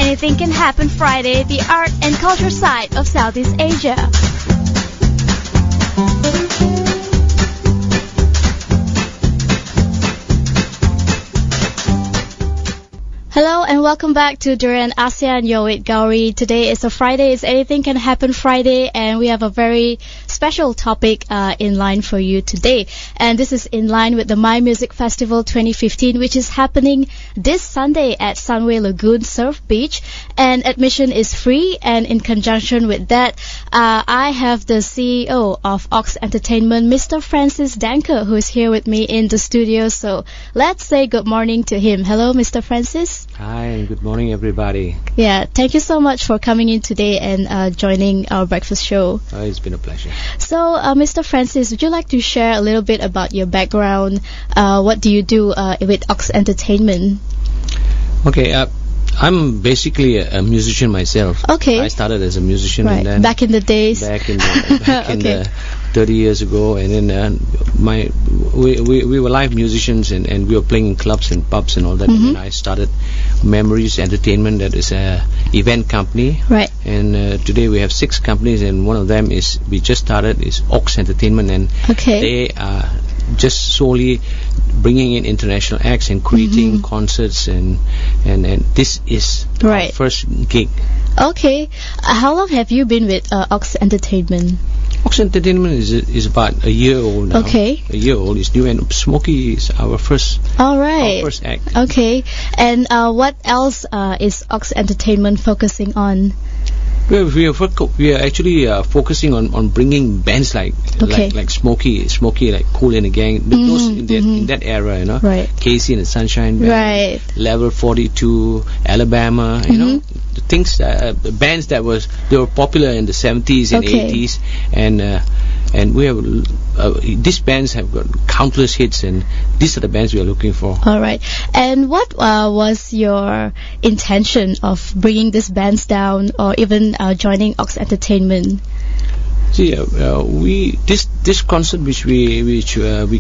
Anything Can Happen Friday, the art and culture side of Southeast Asia. Hello and welcome back to DurianAsean. You're with Gowri. Today is a Friday. It's Anything Can Happen Friday, and we have a very special topic in line for you today. And this is in line with the My Music Festival 2015, which is happening this Sunday at Sunway Lagoon Surf Beach. And admission is free. And in conjunction with that, I have the CEO of Ox Entertainment, Mr. Francis Danker, who is here with me in the studio. So let's say good morning to him. Hello, Mr. Francis. Hi, and good morning, everybody. Yeah, thank you so much for coming in today and joining our breakfast show. It's been a pleasure. So, Mr. Francis, would you like to share a little bit about your background? What do you do with Ox Entertainment? Okay, I'm basically a musician myself. Okay. I started as a musician, right. And then back in the days. Back in the 30 years ago, and then we were live musicians, and we were playing in clubs and pubs and all that. Mm-hmm. And then I started Memories Entertainment, that is a event company. Right. And today we have 6 companies, and one of them is we just started is Ox Entertainment, and they are just solely bringing in international acts and creating concerts, and this is our first gig. Okay. How long have you been with Ox Entertainment? Ox Entertainment is about a year old now. Okay. A year old. It's new, and Smokie is our first. All right. Our first act. Okay. And what else is Ox Entertainment focusing on? We are actually focusing on bringing bands like Smokie, like Kool and the Gang, those in that era, you know, right. Casey and the Sunshine Band, right. Level 42, Alabama, you know, the things, bands that were popular in the 70s and 80s, and we have these bands have got countless hits, and these are the bands we are looking for. All right. And what was your intention of bringing these bands down, or even joining Ox Entertainment? See, this concert which we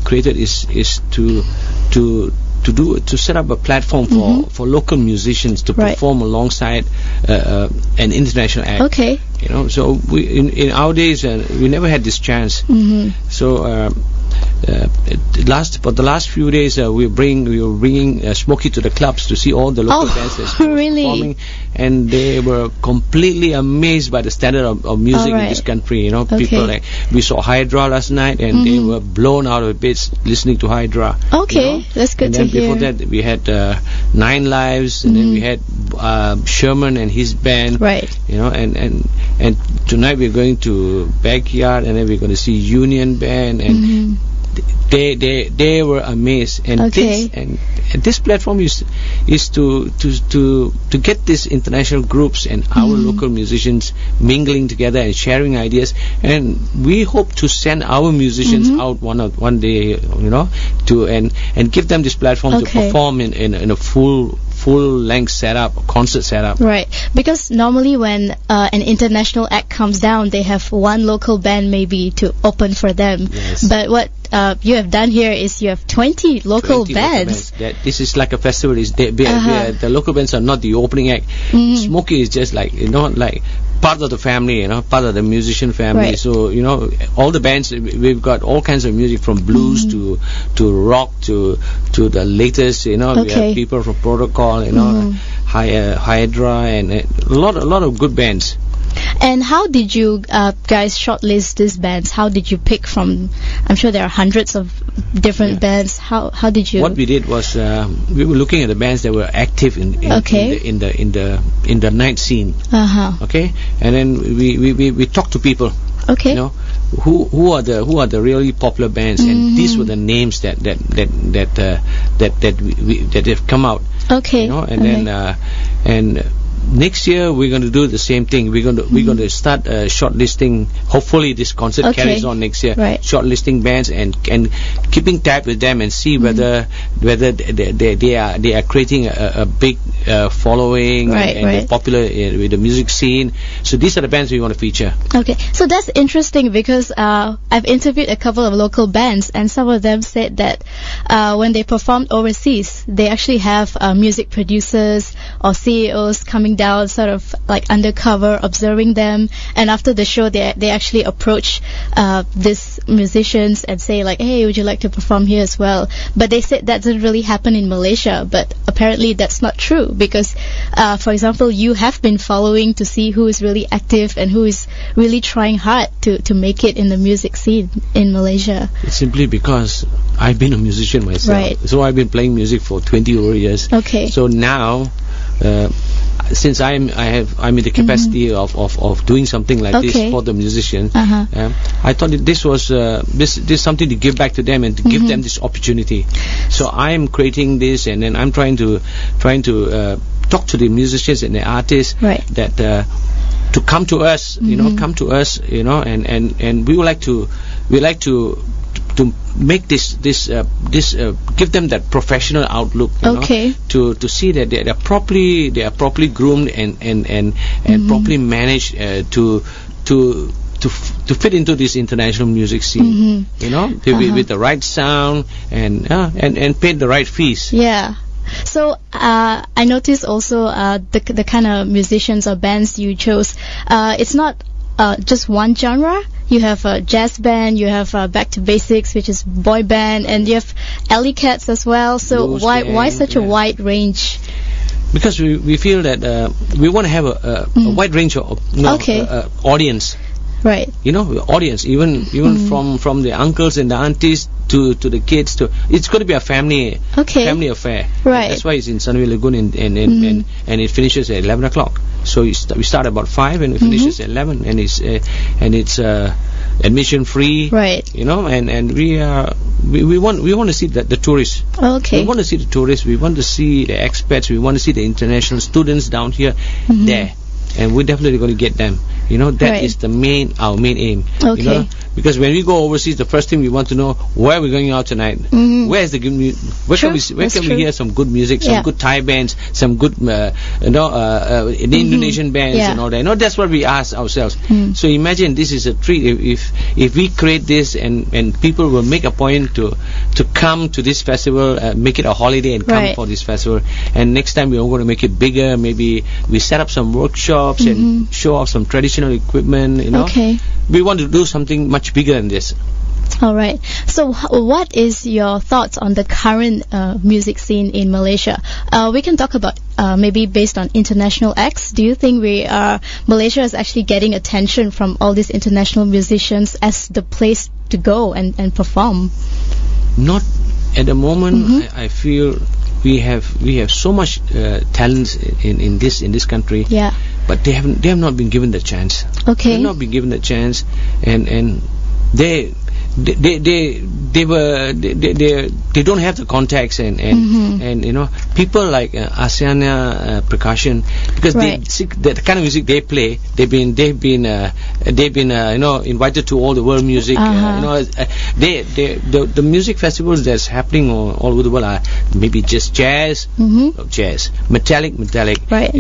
created is to set up a platform for local musicians to perform alongside an international act. Okay. You know, so we in our days we never had this chance. So for the last few days we were bringing Smokie to the clubs to see all the local bands that's performing, and they were completely amazed by the standard of music in this country. You know, people like we saw Hydra last night, and they were blown out of bits listening to Hydra. Okay, you know? That's good to hear. Before that we had Nine Lives, and then we had Sherman and his band. Right. You know, and tonight we're going to Backyard, and then we're going to see Union Band, and they were amazed, and this platform is to get these international groups and our local musicians mingling together and sharing ideas, and we hope to send our musicians out one day, you know, and give them this platform to perform in a full length setup, concert setup. Right, because normally when an international act comes down, they have one local band maybe to open for them. Yes. But what you have done here is you have 20 local bands. This is like a festival. The local bands are not the opening act. Smokie is just like, you know, like part of the family, you know, part of the musician family. Right. So, you know, all the bands, we've got all kinds of music, from blues to rock to the latest, you know. We have people from Protocol, you know, Hydra, and a lot of good bands. And how did you guys shortlist these bands? How did you pick from? I'm sure there are hundreds of different bands. How did you? What we did was we were looking at the bands that were active in the night scene. Okay, and then we talked to people. Okay. You know, who are the really popular bands, and these were the names that have come out. Okay. You know, and then next year we're going to do the same thing. We're going to start shortlisting. Hopefully this concert carries on next year. Right. Shortlisting bands and keeping tab with them and see whether they are creating a big following, and they're popular with the music scene. So these are the bands we want to feature. Okay, so that's interesting because I've interviewed a couple of local bands, and some of them said that when they performed overseas, they actually have music producers or CEOs coming down, sort of like undercover, observing them, and after the show, they actually approach these musicians and say like, hey, would you like to perform here as well? But they said that doesn't really happen in Malaysia, but apparently that's not true because, for example, you have been following to see who is really active and who is really trying hard to make it in the music scene in Malaysia. It's simply because I've been a musician myself. So I've been playing music for 20 over years. Okay. So now, since I'm in the capacity of doing something like this for the musician, I thought that this was this something to give back to them and to give them this opportunity. So I'm creating this, and then I'm trying to talk to the musicians and the artists that to come to us, and we would like to make this give them that professional outlook, to see that they are properly groomed and properly managed to fit into this international music scene, with the right sound and pay the right fees. Yeah. So I noticed also the kind of musicians or bands you chose. It's not just one genre. You have a jazz band, you have Back to Basics, which is boy band, and you have Alley Cats as well. So why such a wide range? Because we feel that we want to have a wide range of audience. Right. Audience, even from the uncles and the aunties to the kids, it's going to be a family affair. Right. That's why it's in Sunway Lagoon and it finishes at 11 o'clock. So we start about 5 and it finishes at 11, and it's admission free. Right. And we want to see the tourists. Okay. We want to see the tourists. We want to see the expats. We want to see the international students down here there. And we're definitely going to get them. That is our main aim. Okay. Because when we go overseas, the first thing we want to know, where are we going out tonight? Where is the good music? Where can we hear some good music, some good Thai bands, some good Indonesian bands and all that. That's what we ask ourselves. So imagine this is a treat if we create this and people will make a point to come to this festival, make it a holiday and come for this festival. And next time we are going to make it bigger. Maybe we set up some workshops and show off some traditional equipment. Okay. We want to do something much bigger than this. All right. So what is your thoughts on the current music scene in Malaysia? We can talk about maybe based on international acts. Do you think Malaysia is actually getting attention from all these international musicians as the place to go and perform? Not at the moment. I feel we have so much talent in this country. Yeah. But they have not been given the chance. Okay. They have not been given the chance, and they don't have the contacts and people like ASEAN percussion, because the kind of music they play, they've been invited to all the world music. The music festivals that's happening all over the world are maybe just jazz, metallic, right.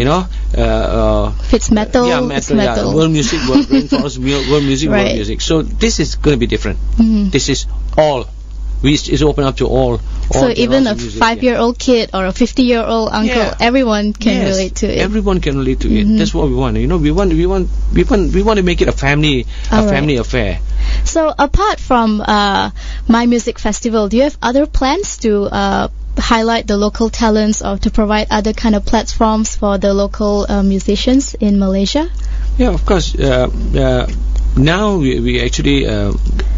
If it's metal, it's metal. World music, world rainforest, world music, world music. So this is going to be different. This is all. It's open up to all. So even a 5-year-old kid or a 50-year-old uncle, everyone can relate to it. Everyone can relate to it. That's what we want. We want to make it a family affair. So apart from My Music Festival, do you have other plans to highlight the local talents or to provide other kind of platforms for the local musicians in Malaysia? Yeah, of course. Now we actually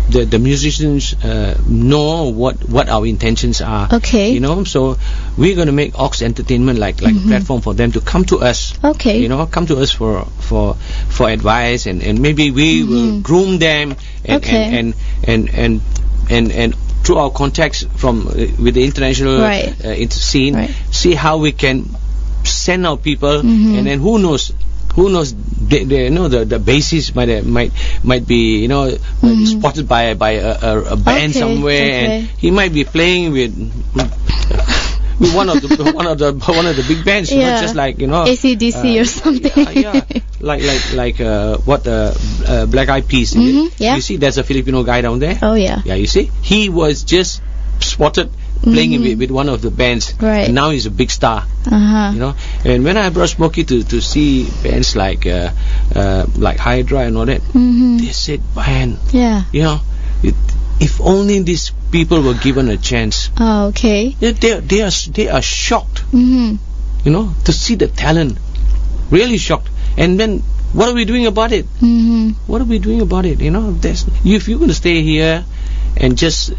the musicians know what our intentions are. Okay. So we're going to make Ox Entertainment like a platform for them to come to us. Okay. Come to us for advice, and maybe we will groom them and through our contacts with the international scene, see how we can send out people, and then who knows, the bassist might be spotted by a band somewhere, and he might be playing with one of the big bands, you know, just like, you know, AC/DC or something. Like what Black Eyed Peas. You see, there's a Filipino guy down there. Oh yeah. Yeah, you see, he was just spotted playing with one of the bands. Right. And now he's a big star. You know, and when I brought Smokie to see bands like Hydra and all that, they said, man, you know, if only these people were given a chance. Oh, okay. They are shocked. You know, to see the talent, really shocked. And then what are we doing about it? What are we doing about it? You know, if you're going to stay here and just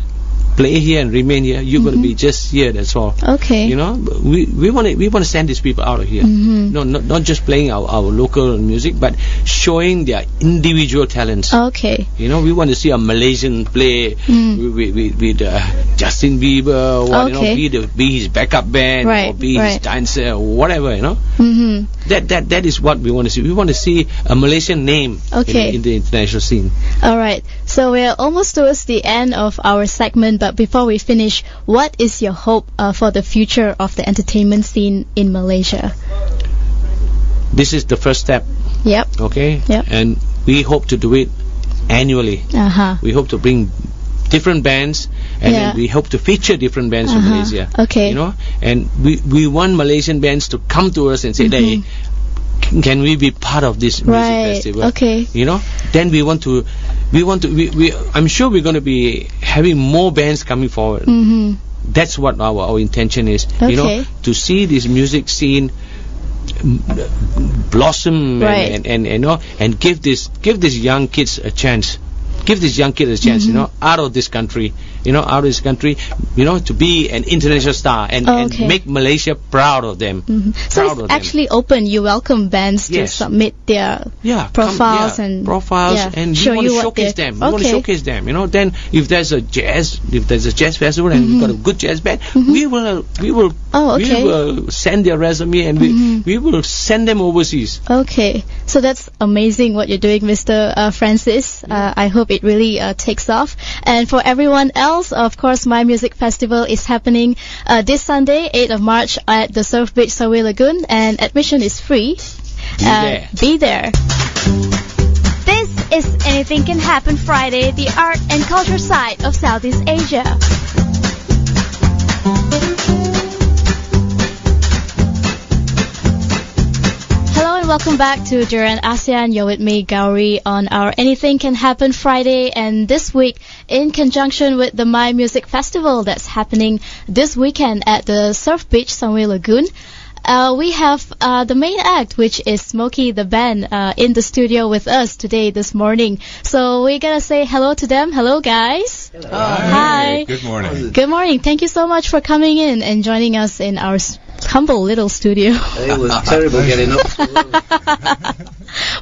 play here and remain here, you're going to be just here, that's all. Okay. You know, we want to send these people out of here. No, not just playing our local music, but showing their individual talents. Okay. You know, we want to see a Malaysian play with Justin Bieber, or, you know, be his backup band, or be his dancer, or whatever, you know. That is what we want to see. We want to see a Malaysian name in the international scene. All right. So we're almost towards the end of our segment, but before we finish, what is your hope for the future of the entertainment scene in Malaysia? This is the first step. Yep. Okay. Yep. And we hope to do it annually. We hope to bring different bands, and then we hope to feature different bands from Malaysia. Okay. You know, and we want Malaysian bands to come to us and say, hey, can we be part of this music festival? Okay. You know, then I'm sure we're going to be having more bands coming forward. That's what our intention is. You know, to see this music scene blossom and you know, and give these young kids a chance. Give these young kids a chance, you know, out of this country, you know, to be an international star and make Malaysia proud of them. So it's actually open. You welcome bands to submit their profiles and we want to showcase them. We want to showcase them. You know, then if there's a jazz festival and we've got a good jazz band, we will send their resume and we will send them overseas. Okay, so that's amazing what you're doing, Mr. Francis. I hope it really takes off. And for everyone else, of course, My Music Festival is happening this Sunday, 8th of March at the Surf Beach, Sunway Lagoon, and admission is free. Be there. This is Anything Can Happen Friday, the art and culture side of Southeast Asia. Welcome back to DurianAsean. You're with me, Gowri, on our Anything Can Happen Friday, and this week, in conjunction with the My Music Festival that's happening this weekend at the Surf Beach, Sunway Lagoon, we have the main act, which is Smokie the band, in the studio with us today, this morning. So we're gonna say hello to them. Hello, guys. Hello. Hi. Good morning. Good morning. Thank you so much for coming in and joining us in our humble little studio. It was terrible getting up.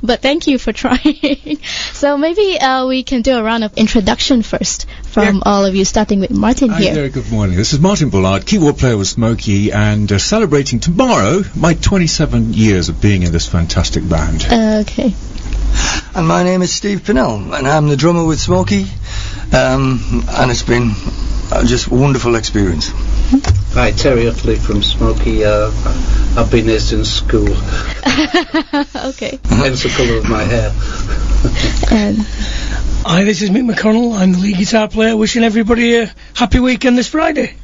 But thank you for trying. So maybe we can do a round of introduction first from all of you, starting with Martin here. Very good morning. This is Martin Bullard, keyboard player with Smokie, and celebrating tomorrow my 27 years of being in this fantastic band. Okay. And my name is Steve Pinnell, and I'm the drummer with Smokie, and it's been just a wonderful experience. Hi, Terry Utley from Smokie. I've been here since school. Okay. Hence the colour of my hair. Hi, this is Mick McConnell. I'm the lead guitar player. Wishing everybody a happy weekend this Friday.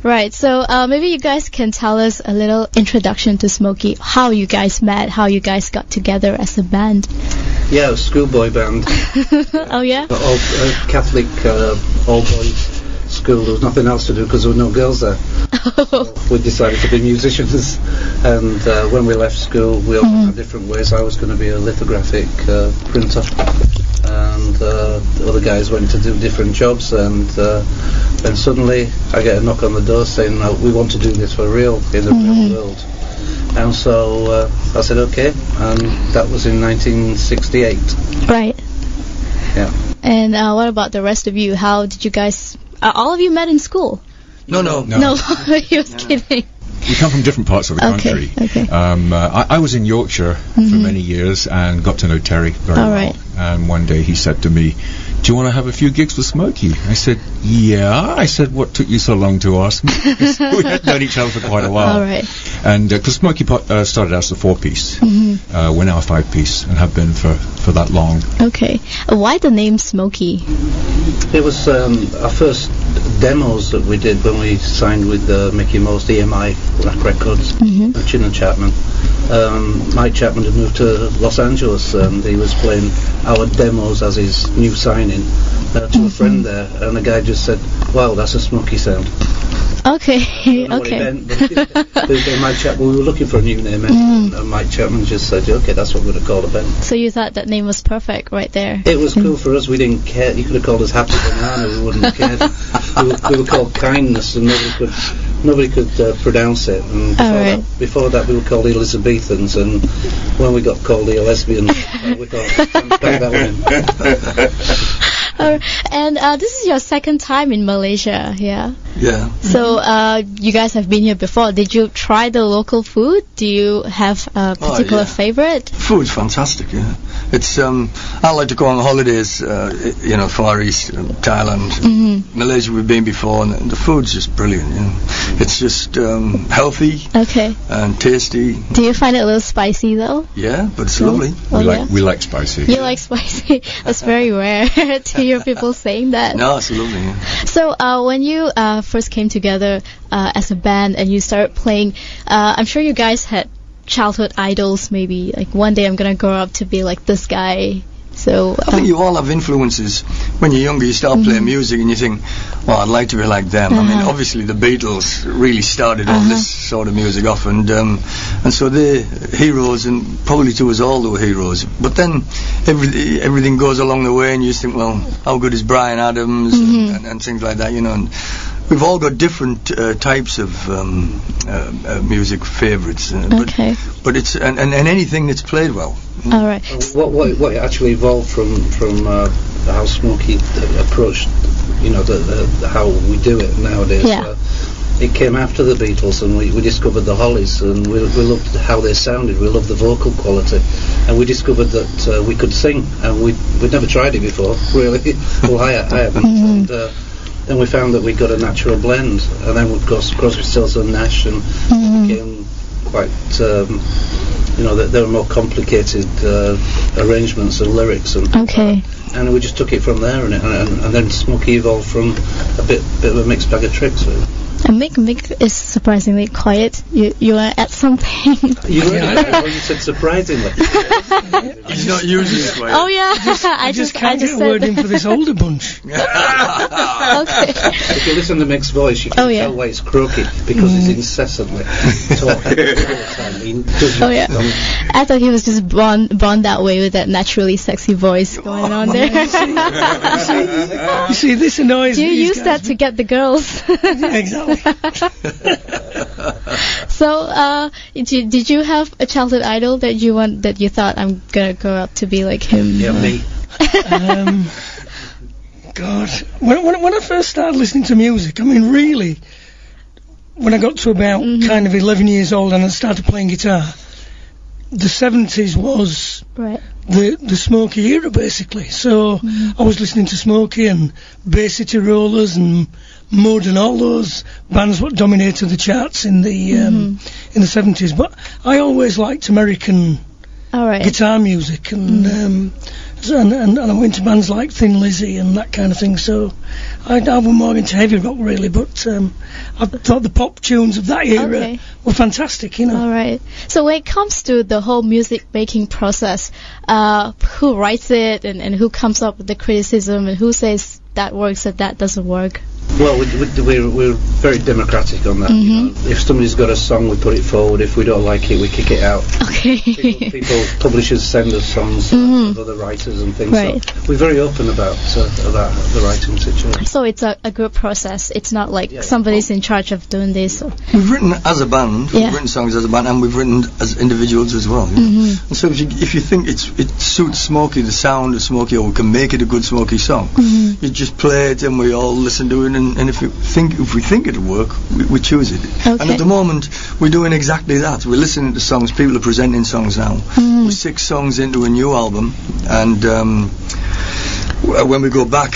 Right, so maybe you guys can tell us a little introduction to Smokie, how you guys met, how you guys got together as a band. Yeah, a schoolboy band. Oh, yeah? Catholic all-boy school. There was nothing else to do because there were no girls there. So we decided to be musicians, and when we left school we all went our different ways. I was going to be a lithographic printer, and the other guys went to do different jobs, and then suddenly I get a knock on the door saying, no, we want to do this for real in the real world. And so I said okay, and that was in 1968. Right. Yeah. And what about the rest of you? How did you guys all of you met in school? No. He was kidding. We come from different parts of the country. Okay. I was in Yorkshire for many years and got to know Terry very well. Right. And one day he said to me, "Do you want to have a few gigs with Smokie?" I said, "Yeah." I said, "What took you so long to ask me?" We had known each other for quite a while. All right. And because Smokie started out as a 4-piece, we're now a 5-piece and have been for that long. Okay. Why the name Smokie? It was our first demos that we did when we signed with Mickey Mo's EMI Rack Records, Chin and Chapman. Mike Chapman had moved to Los Angeles and he was playing our demos as his new signing to a friend there, and the guy just said, "Wow, that's a Smokie sound." Okay. What it meant, but Mike Chapman, we were looking for a new name, and Mike Chapman just said, "Okay, that's what we're going to call the band." So you thought that name was perfect right there? It was cool for us. We didn't care. You could have called us Happy Banana. We wouldn't have cared. We were called Kindness, and nobody could pronounce it. And before that, we were called Elizabethans, and when we got called the Lesbians, we thought, that one. And this is your second time in Malaysia, yeah? Yeah. So you guys have been here before. Did you try the local food? Do you have a particular favorite? Food's fantastic, yeah. It's I like to go on holidays, Far East, Thailand, Malaysia we've been before, and the food's just brilliant, you know. It's just healthy and tasty. Do you find it a little spicy though? Yeah, but it's lovely. We like spicy. You like spicy? That's very rare to hear people saying that. No, it's lovely. Yeah. So when you first came together as a band and you started playing, I'm sure you guys had childhood idols, maybe like one day I'm gonna grow up to be like this guy. So I think you all have influences. When you're younger, you start playing music and you think, well, I'd like to be like them. I mean, obviously the Beatles really started all this sort of music off, and so they're heroes, and probably to us all they were heroes. But then everything goes along the way, and you just think, well, how good is Bryan Adams and things like that, you know. And we've all got different types of music favourites, but it's and anything that's played well. All right. What actually evolved from how Smokie approached, the how we do it nowadays. Yeah. It came after the Beatles, and we discovered the Hollies, and we loved how they sounded. We loved the vocal quality, and we discovered that we could sing, and we'd never tried it before, really. Well, I haven't. And then we found that we got a natural blend, and then of course Crosby, Stills and Nash, and it became quite. There were more complicated arrangements and lyrics, and we just took it from there, and then Smokie evolved from a bit of a mixed bag of tricks, really. And Mick is surprisingly quiet. You want to add something? You said surprisingly. He's not usually quiet. Oh yeah, I just can't get a word in for this older bunch. Okay. If you listen to Mick's voice, you can tell why it's croaky, because he's incessantly talking all the time. He doesn't stop. I thought he was just born that way with that naturally sexy voice going on there. You see, this annoys me. Do you use that to get the girls? Exactly. So, did you have a childhood idol that you thought I'm gonna grow up to be like him? Yeah, me. God, when I first started listening to music, I mean, really, when I got to about kind of 11 years old and I started playing guitar, the 70s was the Smokie era, basically. So I was listening to Smokie and Bay City Rollers and Mud and all those bands what dominated the charts in the 70s. But I always liked American guitar music, and I went to bands like Thin Lizzy and that kind of thing. So I was more into heavy rock, really. But I thought the pop tunes of that era were fantastic, you know. All right. So when it comes to the whole music making process, who writes it and who comes up with the criticism and who says that works and that doesn't work? Well, we're very democratic on that. If somebody's got a song, we put it forward. If we don't like it, we kick it out. Okay. People publishers send us songs of other writers and things. Right. So we're very open about the writing situation. So it's a group process. It's not like somebody's in charge of doing this. We've written as a band. We've written songs as a band, and we've written as individuals as well. And so if you think it suits Smokie, the sound of Smokie, or we can make it a good Smokie song, you just play it and we all listen to it, and if we think it'll work, we choose it. Okay. And at the moment, we're doing exactly that. We're listening to songs. People are presenting songs now. We're 6 songs into a new album, and when we go back,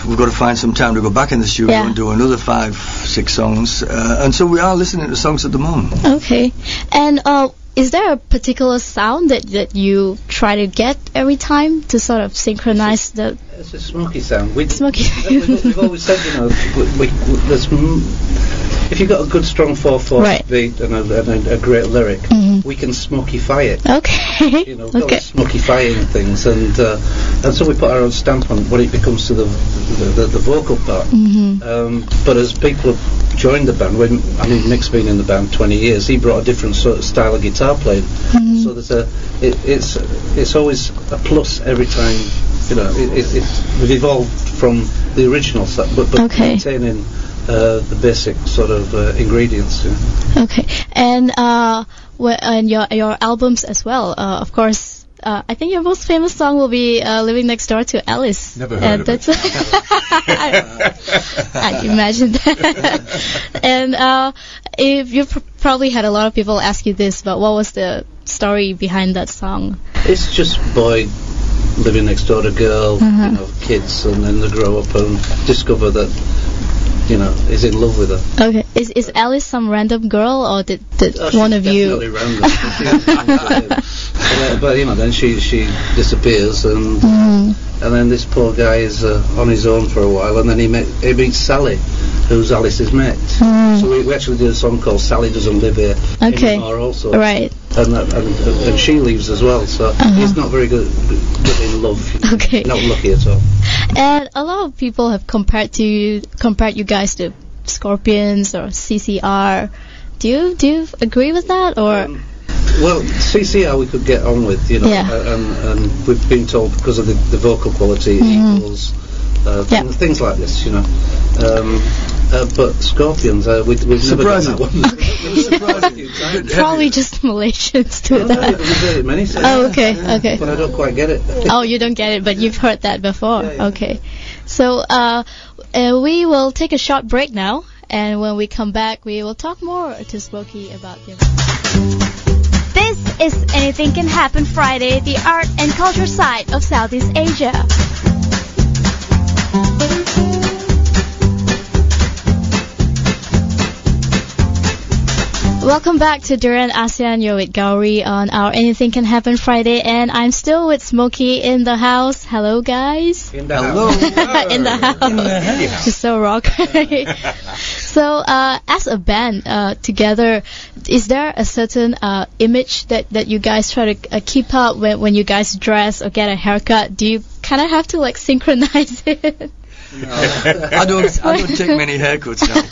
we've got to find some time to go back in the studio and do another 5-6 songs. And so we are listening to songs at the moment. Okay. And is there a particular sound that you try to get every time to sort of synchronize the... It's a Smokie sound. Smokie. We've always said, you know, if you've got a good strong 4/4 beat and a great lyric, we can Smokie-fy it. Okay. You know, Smokie-fying things, and so we put our own stamp on when it becomes to the vocal part. But as people have joined the band, Nick's been in the band 20 years. He brought a different sort of style of guitar playing, so there's it's always a plus every time. You know, we've evolved from the original stuff, but maintaining the basic sort of ingredients. Yeah. Okay, and your albums as well. Of course, I think your most famous song will be "Living Next Door to Alice." Never heard of it. I imagine that. And if you probably had a lot of people ask you this, but what was the story behind that song? It's just boy living next door to girl, you know, kids, and then they grow up and discover that, you know, he's in love with her. Okay. Is Alice some random girl, or did one of you... Definitely random. But you know, then she disappears, and then this poor guy is on his own for a while, and then he meets Sally, who's Alice's mate. So we actually did a song called "Sally Doesn't Live Here" anymore also. Right. And she leaves as well, so he's not very good in love. Okay. Not lucky at all. And a lot of people have compared you guys to Scorpions or CCR. Do you agree with that, or? Well, CCR we could get on with, you know, and we've been told because of the vocal quality equals things like this, you know. But Scorpions, we've never done that one. Okay. Probably just Malaysians do that. We've heard it many times. Oh, okay. But I don't quite get it. Oh, you don't get it, but you've heard that before. Yeah. Okay. So we will take a short break now, and when we come back, we will talk more to Smokie about their... This is Anything Can Happen Friday, the art and culture side of Southeast Asia. Welcome back to DurianAsean. You're with Gowri on our Anything Can Happen Friday, and I'm still with Smokie in the house. Hello, guys. In the house. In the house. It's so rock. So, as a band together, is there a certain image that you guys try to keep up when you guys dress or get a haircut? Do you kind of have to like synchronize it? No, I don't take many haircuts now.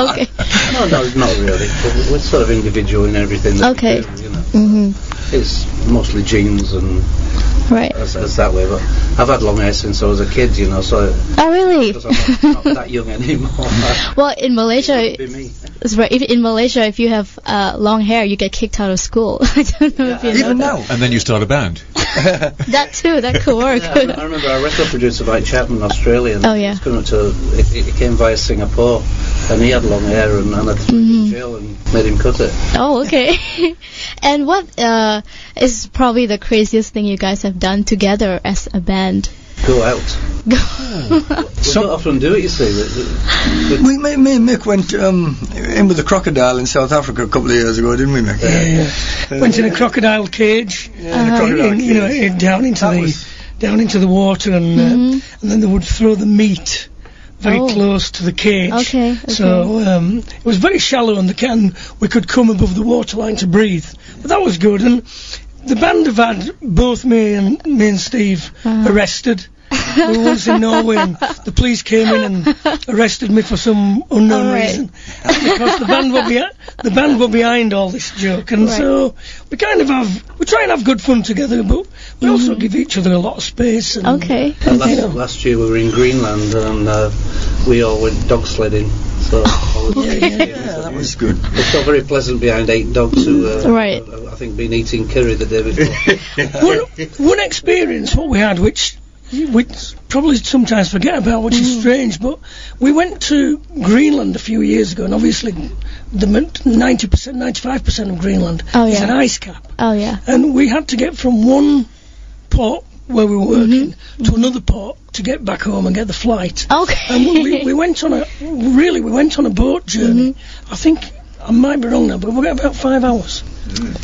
Okay. No, not really. We're sort of individual in everything that we do, you know. It's mostly jeans and as that way. But I've had long hair since I was a kid, you know. So. Oh, really? Because I'm not that young anymore. Well, in Malaysia, it's right. In Malaysia, if you have long hair, you get kicked out of school. I don't know if you know even that. now. And then you start a band. That too. That could work. I remember our record producer, Mike Chapman, Australian. Oh, yeah. It came via Singapore, and he had long hair, and I threw him in jail and made him cut it. Oh, okay. And what is probably the craziest thing you guys have done together as a band? Go out. We don't often do it, you see. Me and Mick went in with the crocodile in South Africa a couple of years ago, didn't we, Mick? Yeah. Went in a crocodile cage. You know, down into the water, and then they would throw the meat very close to the cage. Okay. So it was very shallow, and we could come above the waterline to breathe. But that was good, and the band have had both me and Steve arrested. We were once in Norway, and the police came in and arrested me for some unknown reason, because the band were behind all this joke, and so we try and have good fun together, but we also give each other a lot of space. And, last year we were in Greenland, and we all went dog sledding. So that was good. It felt very pleasant behind 8 dogs who I think been eating curry the day before. One experience what we had, which we probably sometimes forget about, which is strange, but we went to Greenland a few years ago, and obviously the 90%, 95% of Greenland is an ice cap. Oh, yeah. And we had to get from one port where we were working to another port to get back home and get the flight. Okay. And we went on a boat journey. I think, I might be wrong now, but we got about 5 hours.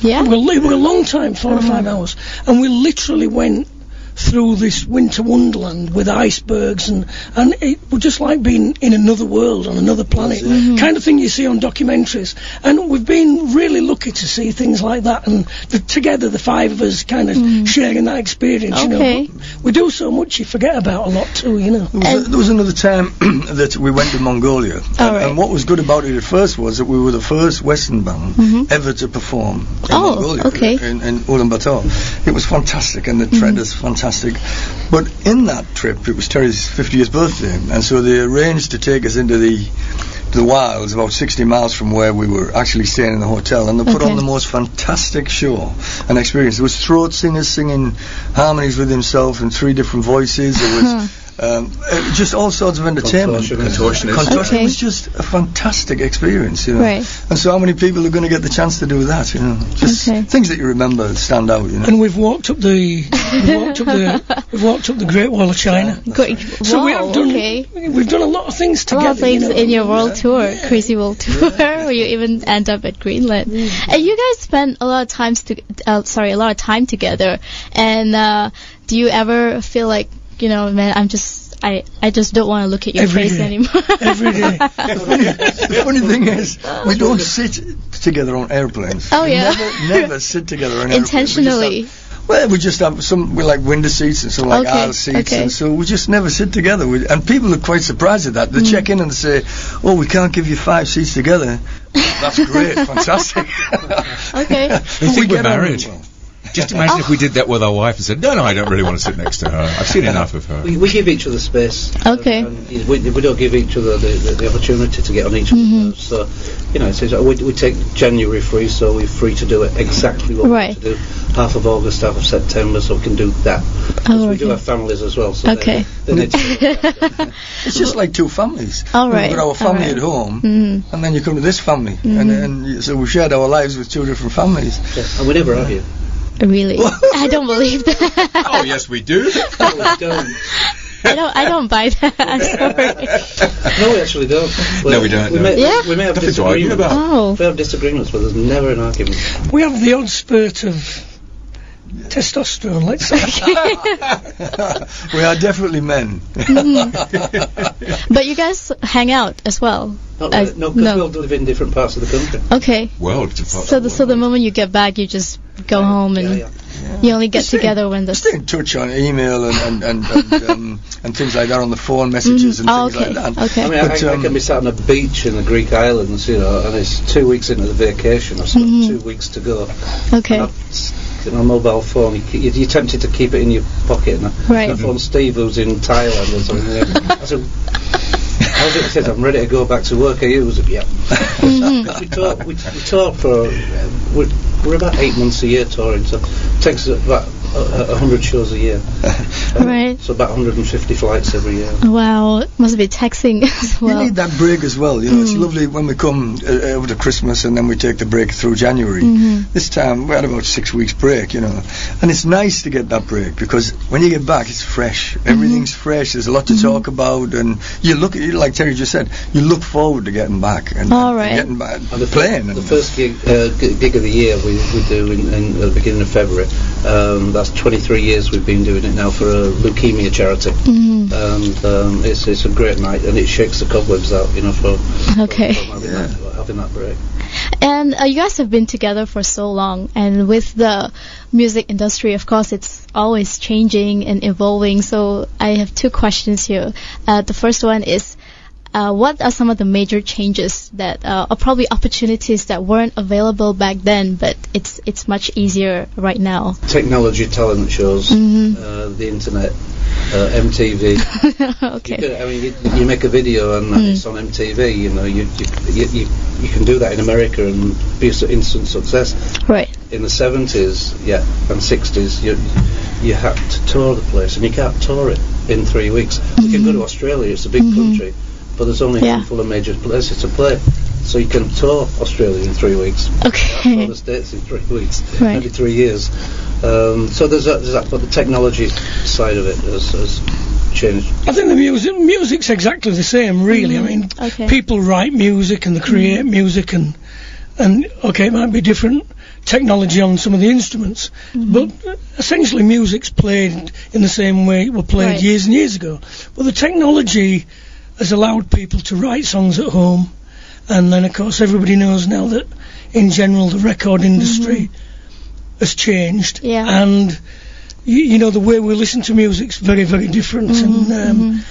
Yeah. It was a long time, 4 or 5 hours. And we literally went through this winter wonderland with icebergs, and it was just like being in another world, on another planet, kind of thing you see on documentaries. And we've been really lucky to see things like that, and together the five of us kind of sharing that experience, you know. But we do so much you forget about a lot too, you know. There was another time that we went to Mongolia, and what was good about it at first was that we were the first Western band ever to perform in Mongolia, in Ulaanbaatar. It was fantastic, and the tread is fantastic. But in that trip, it was Terry's 50th birthday, and so they arranged to take us into the wilds, about 60 miles from where we were actually staying in the hotel, and they put on the most fantastic show and experience. There was throat singers singing harmonies with himself in 3 different voices. There was just all sorts of entertainment. Contortionist. It was just a fantastic experience, you know. Right. And so how many people are going to get the chance to do that, you know? Just things that you remember that stand out, you know. And we've walked up the Great Wall of China. So we've done a lot of things together. A lot of things, you know? in your world tour, crazy world tour, where you even end up at Greenland. And you guys spend a lot of time together. And do you ever feel like, you know, man, I just don't want to look at your face anymore. Every day. The funny thing is, we don't sit together on airplanes. Oh, yeah. We never sit together on airplanes. Intentionally. We just have some, we like window seats and some like aisle seats, and so we just never sit together. And people are quite surprised at that. They check in and they say, "Oh, we can't give you 5 seats together." That's great, fantastic. Okay. They think we're married. Just imagine if we did that with our wife and said, no, I don't really want to sit next to her. I've seen enough of her. We give each other space. Okay. And we don't give each other the opportunity to get on each other's nerves. So, you know, we take January free, so we're free to do it exactly what we want to do. Half of August, half of September, so we can do that. Because we do have families as well, so they need to It's just like 2 families. All right. We've got our family at home, and then you come to this family. And so we shared our lives with 2 different families. Yes, and we never argue. Really? I don't believe that. Oh, yes, we do. No, we don't. I don't buy that. I'm sorry. No, we actually don't. No, we don't. We may have nothing to argue disagreements. about. We have disagreements, but there's never an argument. We have the odd spurt of testosterone, let's say. We are definitely men. But you guys hang out as well. No, because we all live in different parts of the country. Okay. So the moment you get back, you just go home and you only get together when the... Stay in touch on email and things like that, on the phone messages and things like that. Okay. I mean, I can be sat on a beach in the Greek islands, you know, and it's 2 weeks into the vacation. I've still 2 weeks to go. Okay. On a mobile phone, you're tempted to keep it in your pocket. And I phone Steve, who's in Thailand or something. I said, how's it? He says, I'm ready to go back to work. Are you? I said, yeah. We talk for... We're about 8 months a year touring, so it takes about 100 shows a year. Right. So about 150 flights every year. Wow, it must be taxing as well. You need that break as well, you know. It's lovely when we come over to Christmas and then we take the break through January. This time we had about 6 weeks break, you know. And it's nice to get that break because when you get back it's fresh. Everything's fresh, there's a lot to talk about, and you look, like Terry just said, you look forward to getting back and getting back and playing. The first gig of the year we do in the beginning of February. That's 23 years we've been doing it now for a leukemia charity, and it's a great night, and it shakes the cobwebs out, you know, for having that break. And you guys have been together for so long, and with the music industry, of course, it's always changing and evolving. So I have 2 questions here. The first one is, what are some of the major changes that are probably opportunities that weren't available back then, but it's much easier right now? Technology, talent shows, the internet, MTV. Okay. You make a video and it's on MTV. You know, you can do that in America and be an instant success. Right. In the 70s, and 60s, you had to tour the place, and you can't tour it in 3 weeks. You can go to Australia, it's a big country, but there's only a handful of major places to play. So you can tour Australia in 3 weeks. Okay. Tour the States in 3 weeks, maybe 3 years. So there's that, but the technology side of it has changed. I think the music's exactly the same, really. I mean, people write music and they create music, and okay, it might be different technology on some of the instruments, but essentially music's played in the same way it was played years and years ago. But the technology has allowed people to write songs at home, and then of course everybody knows now that in general the record industry has changed, and you know, the way we listen to music's very, very different, and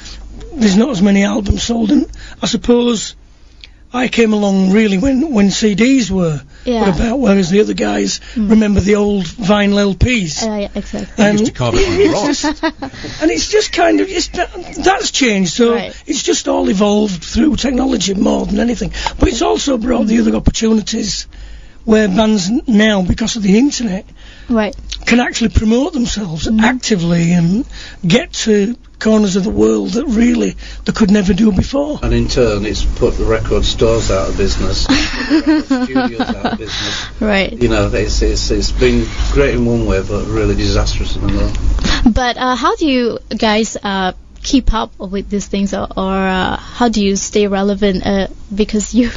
there's not as many albums sold, and I suppose I came along really when CDs were about, whereas the other guys remember the old vinyl LPs. Yeah, exactly. I used to carve it on rocks. And it's just kind of, that's changed, so it's just all evolved through technology more than anything. But it's also brought the other opportunities where bands now, because of the internet, can actually promote themselves actively and get to corners of the world that really they could never do before. And in turn, it's put the record stores out of business, studios out of business. Right. You know, it's been great in one way, but really disastrous in another. But how do you guys keep up with these things, or how do you stay relevant? Because you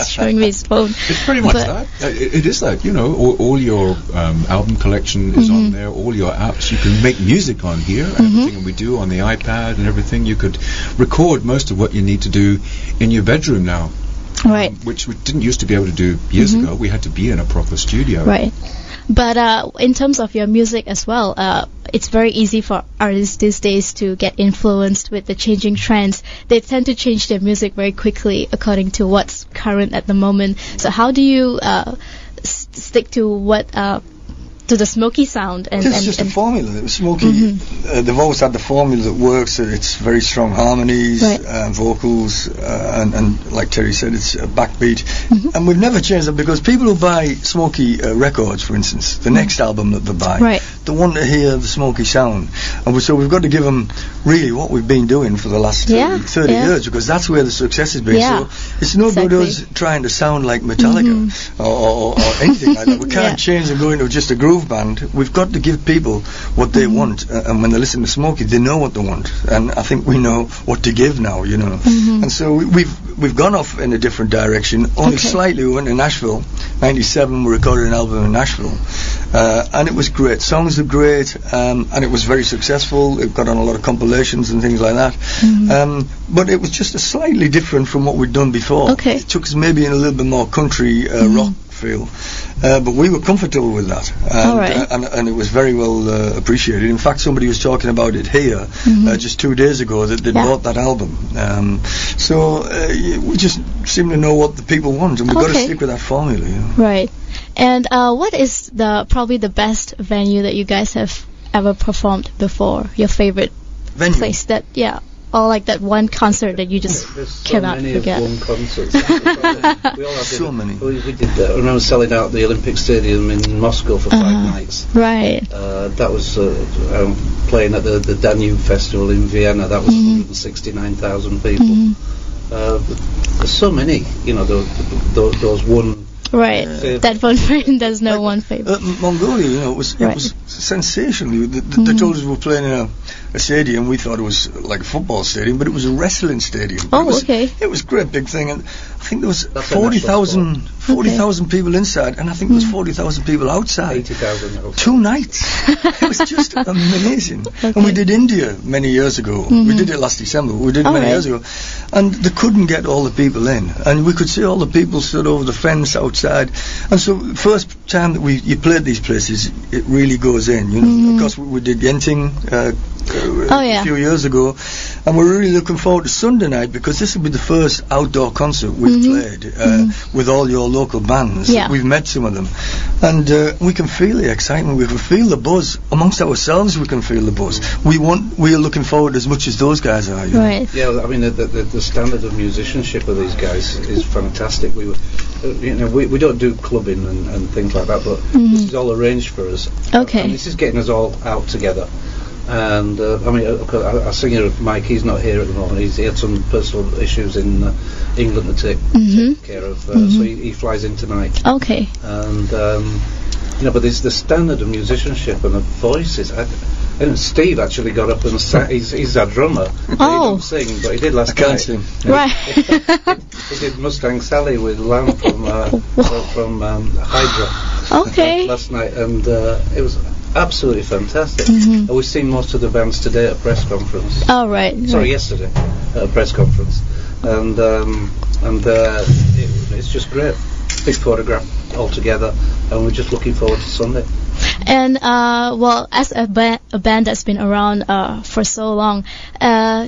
showing me his phone. It's pretty much that. It is that, you know, all your album collection is on there, all your apps. You can make music on here, everything we do on the iPad and everything. You could record most of what you need to do in your bedroom now. Right. Which we didn't used to be able to do years ago. We had to be in a proper studio. Right. But in terms of your music as well, it's very easy for artists these days to get influenced with the changing trends. They tend to change their music very quickly according to what's current at the moment. So how do you stick to what to the Smokie sound? It's just a formula. Smokie, they've always had the formula that works. It's very strong harmonies, vocals, and like Terry said, it's a backbeat. And we've never changed that, because people who buy Smokie records, for instance, the next album that they buy, they want to hear the Smokie sound. And so we've got to give them really what we've been doing for the last 30 years, because that's where the success has been. So it's no good us trying to sound like Metallica or anything like that. We can't change and go into just a groove band. We've got to give people what they want, and when they listen to Smokie, they know what they want, and I think we know what to give now, you know. And so we've gone off in a different direction, only slightly. We went to Nashville, 97, we recorded an album in Nashville, and it was great. Songs were great, and it was very successful. It got on a lot of compilations and things like that, but it was just a slightly different from what we'd done before. It took us maybe in a little bit more country rock feel, but we were comfortable with that, and it was very well appreciated. In fact, somebody was talking about it here just 2 days ago that they bought that album. So we just seem to know what the people want, and we've got to stick with that formula. You know? Right. And what is probably the best venue that you guys have ever performed before? Your favorite place that or like that one concert that you just cannot forget? One concerts. We all have so many. We did that. I remember selling out the Olympic Stadium in Moscow for 5 nights. Right. That was playing at the Danube Festival in Vienna. That was 169,000 people. There's so many, you know, those one. Right, that one friend, there's no one favorite. Mongolia, you know, it was sensational. They told us we were playing in a stadium. We thought it was like a football stadium, but it was a wrestling stadium. It was a great big thing, and I think there was 40,000 people inside, and I think there was 40,000 people outside. 80,000. 2 nights. It was just amazing. And we did India many years ago. We did it last December. We did it many years ago, and they couldn't get all the people in, and we could see all the people stood over the fence outside. And so first time that you played these places, it really goes in, you know. Of course, we did Genting a few years ago, and we're really looking forward to Sunday night, because this will be the first outdoor concert we've played with all your local bands. We've met some of them, And we can feel the excitement, we can feel the buzz amongst ourselves. We can feel the buzz. We are looking forward as much as those guys are. Right. Yeah, I mean the standard of musicianship of these guys is fantastic. We don't do clubbing and things like that, but this is all arranged for us. Okay. And this is getting us all out together. And I mean, our singer Mike, he's not here at the moment. He had some personal issues in England to take care of, so he flies in tonight. Okay. And but there's the standard of musicianship and the voices. And Steve actually got up and sang. He's our drummer. He don't sing, but he did last night. Sing. Right. He did Mustang Sally with Lamb from Hydra. Okay. Last night, and it was absolutely fantastic. And we've seen most of the bands today at a press conference. Oh, right. Sorry, yesterday at a press conference, and it's just great. Big photograph all together, and we're just looking forward to Sunday. And well, as a band that's been around for so long,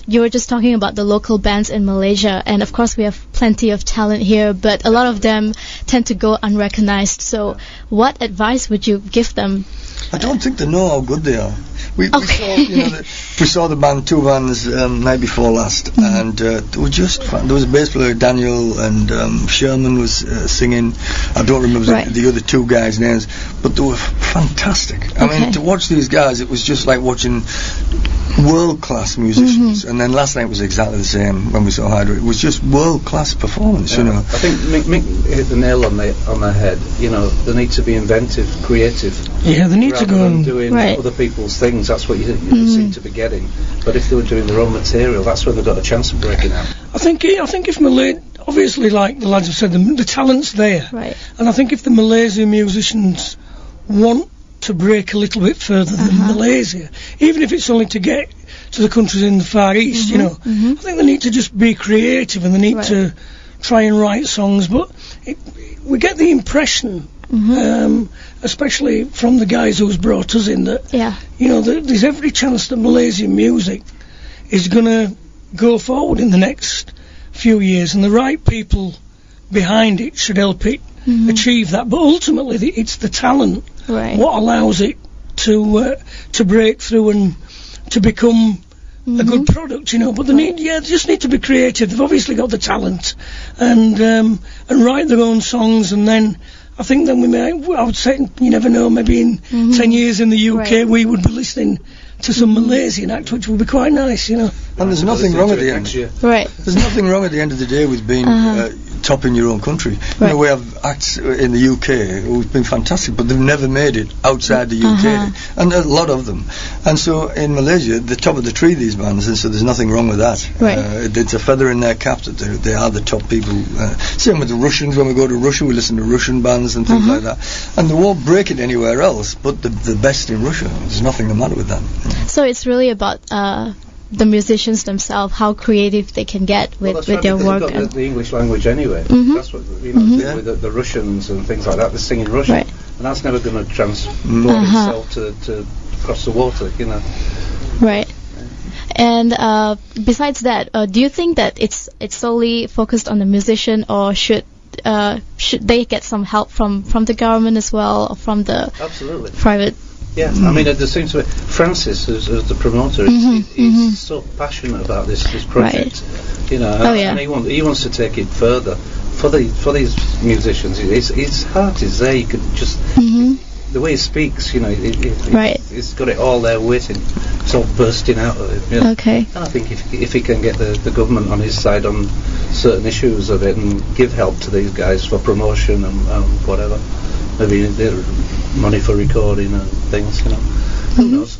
you were just talking about the local bands in Malaysia, and of course we have plenty of talent here, but a lot of them tend to go unrecognized. So what advice would you give them? I don't think they know how good they are. We saw the band, two bands night before last, and they were just fun. There was a bass player, Daniel, and Sherman was singing. I don't remember the other two guys' names, but they were fantastic. I mean, to watch these guys, it was just like watching world-class musicians. And then last night was exactly the same when we saw Hydra. It was just world-class performance, you know. I think Mick hit the nail on the head. You know, they need to be inventive, creative. Yeah, they need to go and doing other people's things. That's what you seem to be getting. But if they were doing their own material, that's where they've got a chance of breaking out. I think if Malay, obviously, like the lads have said, the talent's there. Right. And I think if the Malaysian musicians want to break a little bit further than Malaysia, even if it's only to get to the countries in the Far East, you know, I think they need to just be creative, and they need to try and write songs. But we get the impression, especially from the guys who's brought us in, that you know, there's every chance that Malaysian music is going to go forward in the next few years, and the right people behind it should help it achieve that. But ultimately, it's the talent what allows it to break through and to become a good product, you know. But they just need to be creative. They've obviously got the talent, and write their own songs, and then I think then I would say, you never know, maybe in 10 years in the UK we would be listening to some Malaysian act, which would be quite nice, you know. And there's nothing wrong at the end. There's nothing wrong at the end of the day with being top in your own country. You know, we have acts in the UK who've been fantastic, but they've never made it outside the UK, and a lot of them. And so in Malaysia, the top of the tree, these bands, and so there's nothing wrong with that. It's a feather in their cap that they are the top people. Same with the Russians. When we go to Russia, we listen to Russian bands and things like that, and they won't break it anywhere else but the best in Russia. There's nothing the matter with that. So it's really about the musicians themselves, how creative they can get with their work. They've got the English language anyway. That's what, you know, with the Russians and things like that, they're singing Russian, and that's never going to transport itself to across the water, you know. Right. And besides that, do you think that it's solely focused on the musician, or should they get some help from the government as well, or from the private? Yeah, I mean, there seems to be Francis, who's the promoter, he's so passionate about this project, you know, and he wants to take it further for these musicians. His heart is there. You could just the way he speaks, you know, he's got it all there waiting. It's all bursting out of him. You know? And I think if he can get the government on his side on certain issues of it and give help to these guys for promotion and whatever. Maybe money for recording and things, you know. Who knows?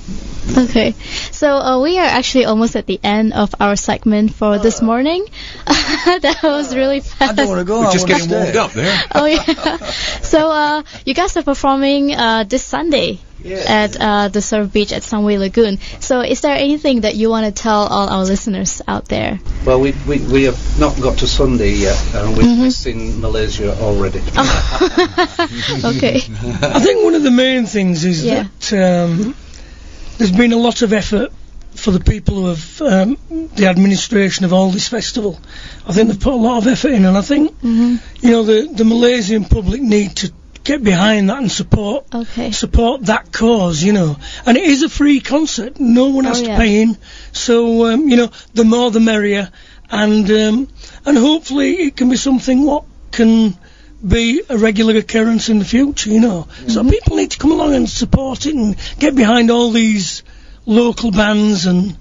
Okay, so we are actually almost at the end of our segment for this morning. That was really fast. I don't want to go. We're just getting warmed up there. Oh yeah. So you guys are performing this Sunday at the Surf Beach at Sunway Lagoon. So is there anything that you want to tell all our listeners out there? Well, we have not got to Sunday yet, and we're missing Malaysia already. Okay. I think one of the main things is that there's been a lot of effort for the people who have the administration of all this festival. I think they've put a lot of effort in, and I think you know the Malaysian public need to get behind that and support that cause, you know. And it is a free concert; no one has to pay in. So the more the merrier, and hopefully it can be something what can be a regular occurrence in the future, you know. So people need to come along and support it and get behind all these local bands and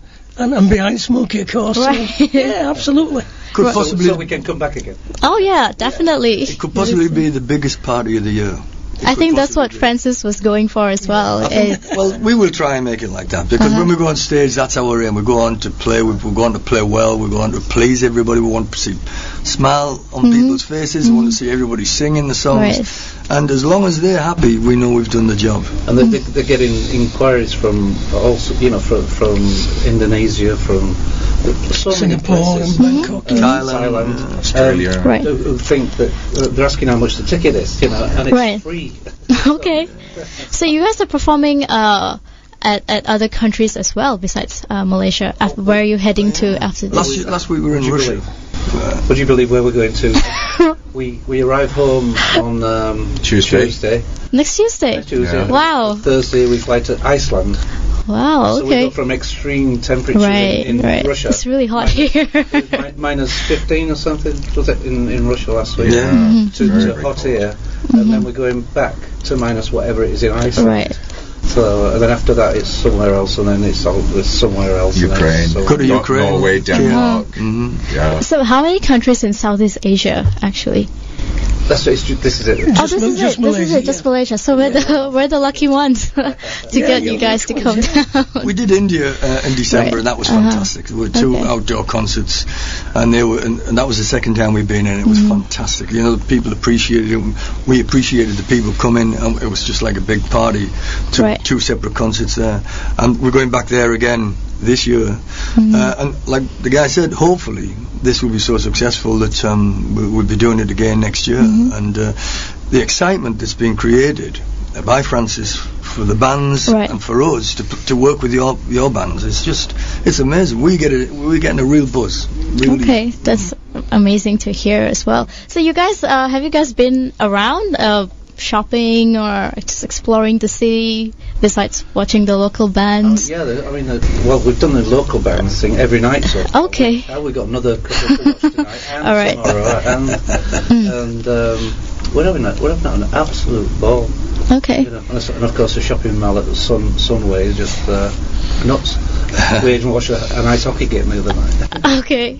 behind Smokie, of course. Right. So, yeah, absolutely. Could possibly so we can come back again. Oh yeah, definitely. It could possibly be the biggest party of the year. I think that's what Francis was going for as well. Well, we will try and make it like that, because when we go on stage, that's our aim. We go on to play. We go on to play well. We go on to please everybody. We want to see smile on people's faces. We want to see everybody singing the songs. Right. And as long as they're happy, we know we've done the job. And they're getting inquiries from also, from Indonesia, from so Singapore, many places, Bangkok, Thailand, Australia, who think that they're asking how much the ticket is, and it's free. Okay. So you guys are performing at other countries as well besides Malaysia. Where are you heading to after this? Last week we were in Russia. Would you believe where we're going to? we arrive home on Tuesday. Next Tuesday? Yeah. Wow. Thursday we fly to Iceland. Wow, So we go from extreme temperature in Russia. It's really hot here. minus 15 or something, was it, in Russia last week? Yeah. To hot air. And then we're going back to minus whatever it is in Iceland. Right. So, and then after that it's somewhere else, and then it's somewhere else. Ukraine. Go to Ukraine. Norway, Denmark. Yeah. So how many countries in Southeast Asia, actually? This is it. Just Malaysia. So we're the lucky ones to get you guys to come down. We did India in December, and that was fantastic. There were two outdoor concerts, and that was the second time we've been in. It was fantastic. You know, the people appreciated it. We appreciated the people coming, and it was just like a big party. Two separate concerts there, and we're going back there again this year. And like the guy said, hopefully this will be so successful that we'll be doing it again next year. And the excitement that's being created by Francis for the bands and for us to work with your bands, it's amazing. We're getting a real buzz. Really. Okay, that's amazing to hear as well. So you guys, have you guys been around shopping or just exploring the city besides watching the local bands? Well, we've done the local bands thing every night. So okay. We've got another couple to watch tonight and all right. tomorrow, and we're having an absolute ball. Okay. And of course the shopping mall at Sunway is just nuts. We even watched an ice hockey game the other night. Okay.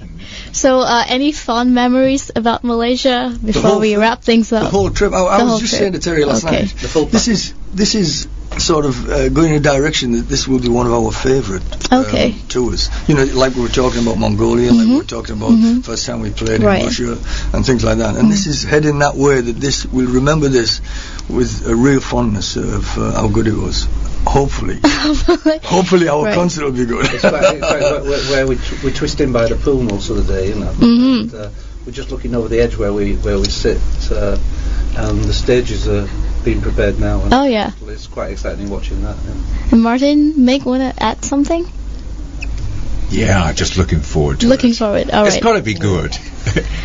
So, any fond memories about Malaysia before we wrap things up? The whole trip. I was just saying to Terry last night. This is sort of going in a direction that this will be one of our favourite tours. You know, like we were talking about Mongolia, like we were talking about the first time we played in Russia and things like that. And this is heading that way, that we'll remember this with a real fondness of how good it was. Hopefully our concert will be good. It's where we twist in by the pool most of the day, you know. And, we're just looking over the edge where we sit, and the stages are being prepared now. And it's quite exciting watching that. Yeah. And Martin, Mick, want to add something? Yeah, just looking forward to it. Looking forward, all right. It's got to be good.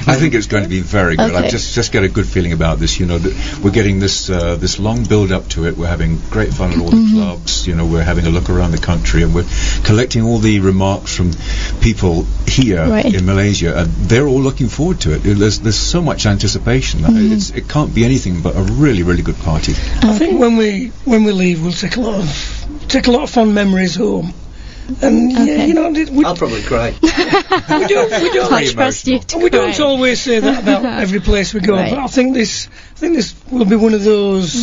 I think it's going to be very good. Okay. I just get a good feeling about this. You know, we're getting this long build up to it. We're having great fun at all the clubs. You know, we're having a look around the country, and we're collecting all the remarks from people here in Malaysia. And they're all looking forward to it. There's so much anticipation. It can't be anything but a really, really good party. I think when we leave, we'll take a lot of fond memories home. And you know, I'll probably cry. we don't I trust you to we cry. don't always say that about every place we go, but I think this will be one of those.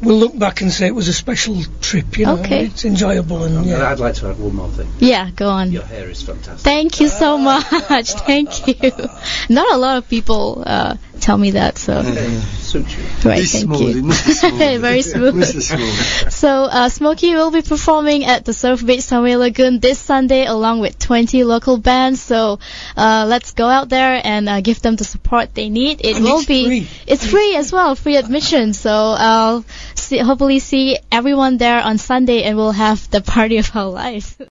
We'll look back and say it was a special trip. You know, it's enjoyable. And I'd like to add one more thing. Yeah, go on. Your hair is fantastic. Thank you so much. Thank you. Not a lot of people tell me that, so. Suits you. Right, thank you. Very smooth. So, Smokie will be performing at the Surf Beach Sunway Lagoon this Sunday along with 20 local bands. So, let's go out there and give them the support they need. It's free as well, free admission. So, I'll hopefully see everyone there on Sunday, and we'll have the party of our lives.